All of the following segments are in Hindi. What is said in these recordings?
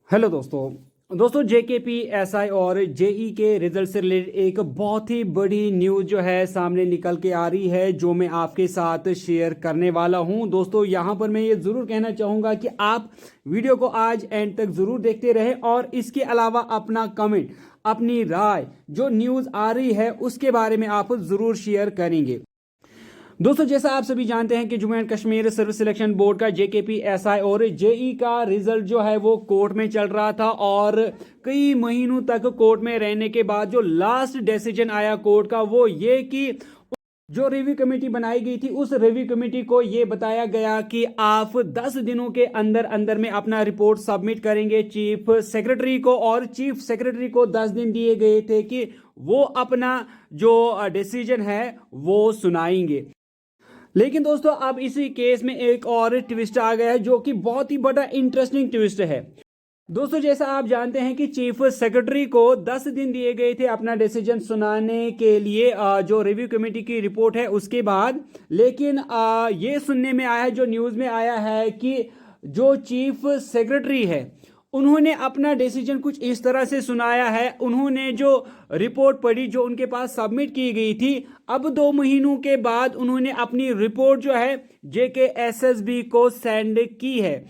हेलो दोस्तों जेकेपी एसआई और जेई के रिजल्ट से रिलेटेड एक बहुत ही बड़ी न्यूज़ जो है सामने निकल के आ रही है, जो मैं आपके साथ शेयर करने वाला हूं। दोस्तों यहां पर मैं ये ज़रूर कहना चाहूँगा कि आप वीडियो को आज एंड तक ज़रूर देखते रहें और इसके अलावा अपना कमेंट, अपनी राय, जो न्यूज़ आ रही है उसके बारे में आप ज़रूर शेयर करेंगे। दोस्तों जैसा आप सभी जानते हैं कि Jammu and Kashmir service selection board का जेकेपी एसआई और जेई का रिजल्ट जो है वो कोर्ट में चल रहा था और कई महीनों तक कोर्ट में रहने के बाद जो लास्ट डिसीजन आया कोर्ट का वो ये कि जो रिव्यू कमेटी बनाई गई थी उस रिव्यू कमेटी को ये बताया गया कि आप 10 दिनों के अंदर अंदर में अपना रिपोर्ट सबमिट करेंगे चीफ सेक्रेटरी को, और चीफ सेक्रेटरी को 10 दिन दिए गए थे कि वो अपना जो डिसीजन है वो सुनाएंगे। लेकिन दोस्तों अब इसी केस में एक और ट्विस्ट आ गया है जो कि बहुत ही बड़ा इंटरेस्टिंग ट्विस्ट है। दोस्तों जैसा आप जानते हैं कि चीफ सेक्रेटरी को 10 दिन दिए गए थे अपना डिसीजन सुनाने के लिए जो रिव्यू कमेटी की रिपोर्ट है उसके बाद, लेकिन ये सुनने में आया है, जो न्यूज़ में आया है कि जो चीफ सेक्रेटरी है उन्होंने अपना डिसीजन कुछ इस तरह से सुनाया है। उन्होंने जो रिपोर्ट पढ़ी जो उनके पास सबमिट की गई थी, अब 2 महीनों के बाद उन्होंने अपनी रिपोर्ट जो है जेकेएसएसबी को सेंड की है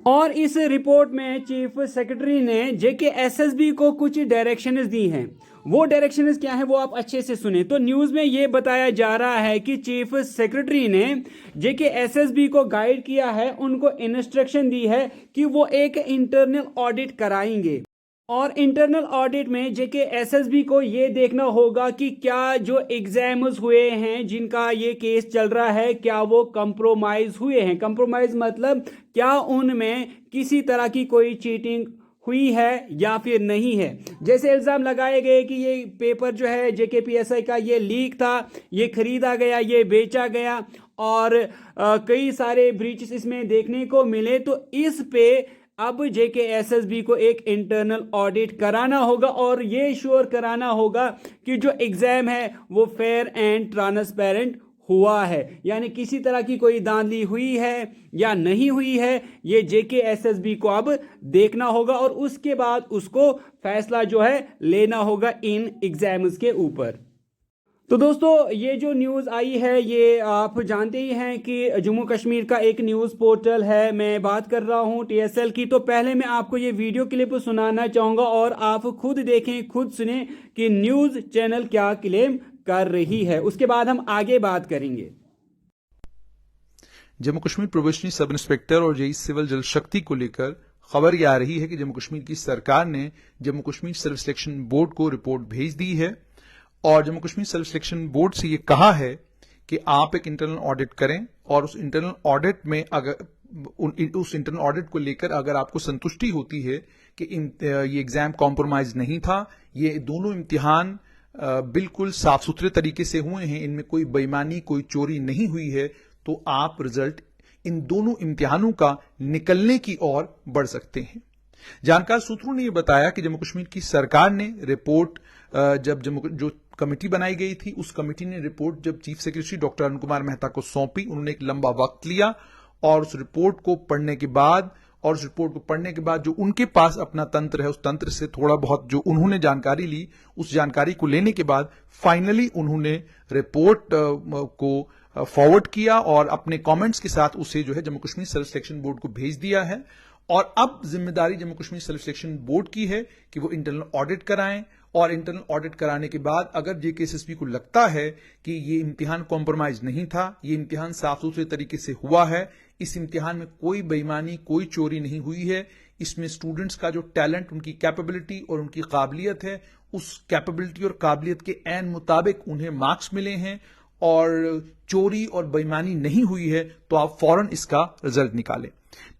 और इस रिपोर्ट में चीफ सेक्रेटरी ने जेकेएसएसबी को कुछ डायरेक्शंस दी हैं। वो डायरेक्शंस क्या है वो आप अच्छे से सुने। तो न्यूज़ में ये बताया जा रहा है कि चीफ सेक्रेटरी ने जेकेएसएसबी को गाइड किया है, उनको इंस्ट्रक्शन दी है कि वो एक इंटरनल ऑडिट कराएंगे और इंटरनल ऑडिट में जेकेएसएसबी को ये देखना होगा कि क्या जो एग्जाम्स हुए हैं जिनका ये केस चल रहा है क्या वो कंप्रोमाइज हुए हैं। कंप्रोमाइज मतलब क्या उनमें किसी तरह की कोई चीटिंग हुई है या फिर नहीं है। जैसे इल्ज़ाम लगाए गए कि ये पेपर जो है जेकेपीएसआई का ये लीक था, ये खरीदा गया, ये बेचा गया और कई सारे ब्रीचेस इसमें देखने को मिले, तो इस पे अब जेकेएसएसबी को एक इंटरनल ऑडिट कराना होगा और ये श्योर कराना होगा कि जो एग्जाम है वो फेयर एंड ट्रांसपेरेंट हुआ है, यानी किसी तरह की कोई धांधली हुई है या नहीं हुई है, ये जेकेएसएसबी को अब देखना होगा और उसके बाद उसको फैसला जो है लेना होगा इन एग्जाम्स के ऊपर। तो दोस्तों ये जो न्यूज़ आई है ये आप जानते ही हैं कि जम्मू कश्मीर का एक न्यूज़ पोर्टल है, मैं बात कर रहा हूँ टीएसएल की। तो पहले मैं आपको ये वीडियो क्लिप सुनाना चाहूँगा और आप खुद देखें, खुद सुने कि न्यूज़ चैनल क्या क्लेम कर रही है, उसके बाद हम आगे बात करेंगे। Jammu Kashmir probationary sub inspector और जेई सिविल जल शक्ति को लेकर खबर यह आ रही है कि जम्मू कश्मीर की सरकार ने Jammu Kashmir service selection board को रिपोर्ट भेज दी है और Jammu Kashmir service selection board से ये कहा है कि आप एक इंटरनल ऑडिट करें और उस इंटरनल ऑडिट में अगर उस इंटरनल ऑडिट को लेकर अगर आपको संतुष्टि होती है कि ये एग्जाम कॉम्प्रोमाइज नहीं था, ये दोनों इम्तिहान बिल्कुल साफ सुथरे तरीके से हुए हैं, इनमें कोई बेईमानी कोई चोरी नहीं हुई है, तो आप रिजल्ट इन दोनों इम्तिहानों का निकलने की ओर बढ़ सकते हैं। जानकार सूत्रों ने यह बताया कि जम्मू कश्मीर की सरकार ने रिपोर्ट जब जो कमेटी बनाई गई थी उस कमेटी ने रिपोर्ट जब chief secretary doctor Arun Kumar Mehta को सौंपी, उन्होंने एक लंबा वक्त लिया और उस रिपोर्ट को पढ़ने के बाद जो उनके पास अपना तंत्र है उस तंत्र से थोड़ा बहुत जो उन्होंने जानकारी ली, उस जानकारी को लेने के बाद फाइनली उन्होंने रिपोर्ट को फॉरवर्ड किया और अपने कमेंट्स के साथ उसे जो है Jammu Kashmir service selection board को भेज दिया है। और अब जिम्मेदारी Jammu Kashmir service selection board की है कि वो इंटरनल ऑडिट कराएं और इंटरनल ऑडिट कराने के बाद अगर जेकेएसएसबी को लगता है कि ये इम्तिहान कॉम्प्रोमाइज नहीं था, ये इम्तिहान साफ सुथरे तरीके से हुआ है, इस इम्तिहान में कोई बेईमानी कोई चोरी नहीं हुई है, इसमें स्टूडेंट्स का जो टैलेंट, उनकी कैपेबिलिटी और उनकी काबिलियत है, उस कैपेबिलिटी और काबिलियत के ऐन मुताबिक उन्हें मार्क्स मिले हैं और चोरी और बेईमानी नहीं हुई है, तो आप फौरन इसका रिजल्ट निकालें।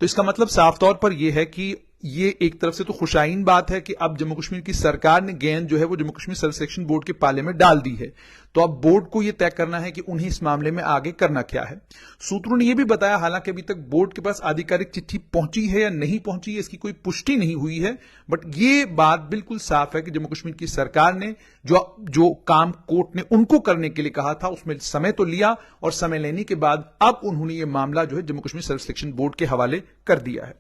तो इसका मतलब साफ तौर पर यह है कि ये एक तरफ से तो खुशाइन बात है कि अब जम्मू कश्मीर की सरकार ने गेंद जो है वो Jammu Kashmir service selection board के पाले में डाल दी है, तो अब बोर्ड को यह तय करना है कि उन्हें इस मामले में आगे करना क्या है। सूत्रों ने यह भी बताया, हालांकि अभी तक बोर्ड के पास आधिकारिक चिट्ठी पहुंची है या नहीं पहुंची है इसकी कोई पुष्टि नहीं हुई है, बट ये बात बिल्कुल साफ है कि जम्मू कश्मीर की सरकार ने जो काम कोर्ट ने उनको करने के लिए कहा था उसमें समय तो लिया और समय लेने के बाद अब उन्होंने ये मामला जो है Jammu Kashmir service selection board के हवाले कर दिया है।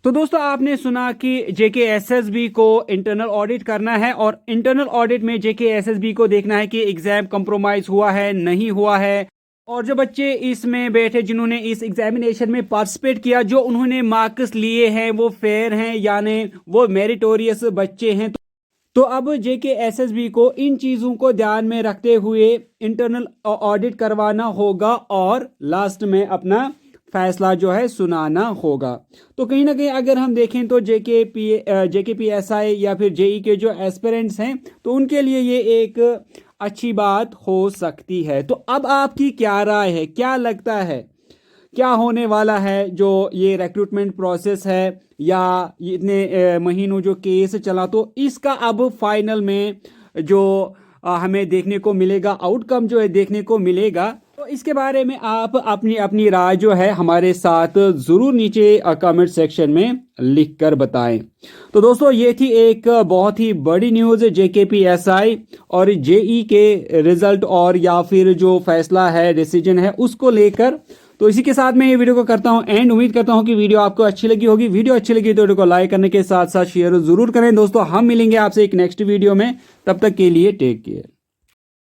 तो दोस्तों आपने सुना कि जेकेएसएसबी को इंटरनल ऑडिट करना है और इंटरनल ऑडिट में जेकेएसएसबी को देखना है कि एग्जाम कंप्रोमाइज हुआ है नहीं हुआ है, और जो बच्चे इसमें बैठे जिन्होंने इस एग्जामिनेशन में पार्टिसिपेट किया, जो उन्होंने मार्क्स लिए हैं वो फेयर हैं यानी वो मेरिटोरियस बच्चे हैं। तो अब जेकेएसएसबी को इन चीज़ों को ध्यान में रखते हुए इंटरनल ऑडिट करवाना होगा और लास्ट में अपना फैसला जो है सुनाना होगा। तो कहीं ना कहीं अगर हम देखें तो जेकेपीएसआई या फिर जेई के जो एस्पिरेंट्स हैं तो उनके लिए ये एक अच्छी बात हो सकती है। तो अब आपकी क्या राय है, क्या लगता है क्या होने वाला है जो ये रिक्रूटमेंट प्रोसेस है या इतने महीनों जो केस चला, तो इसका अब फाइनल में जो हमें देखने को मिलेगा, आउटकम जो है देखने को मिलेगा, तो इसके बारे में आप अपनी अपनी राय जो है हमारे साथ ज़रूर नीचे कमेंट सेक्शन में लिख कर बताएं। तो दोस्तों ये थी एक बहुत ही बड़ी न्यूज़ जेकेपीएसआई और जेई के रिजल्ट और या फिर जो फैसला है, डिसीजन है, उसको लेकर। तो इसी के साथ मैं ये वीडियो को करता हूं एंड उम्मीद करता हूं कि वीडियो आपको अच्छी लगी होगी। वीडियो अच्छी लगी तो वीडियो को लाइक करने के साथ साथ शेयर जरूर करें। दोस्तों हम मिलेंगे आपसे एक नेक्स्ट वीडियो में, तब तक के लिए टेक केयर।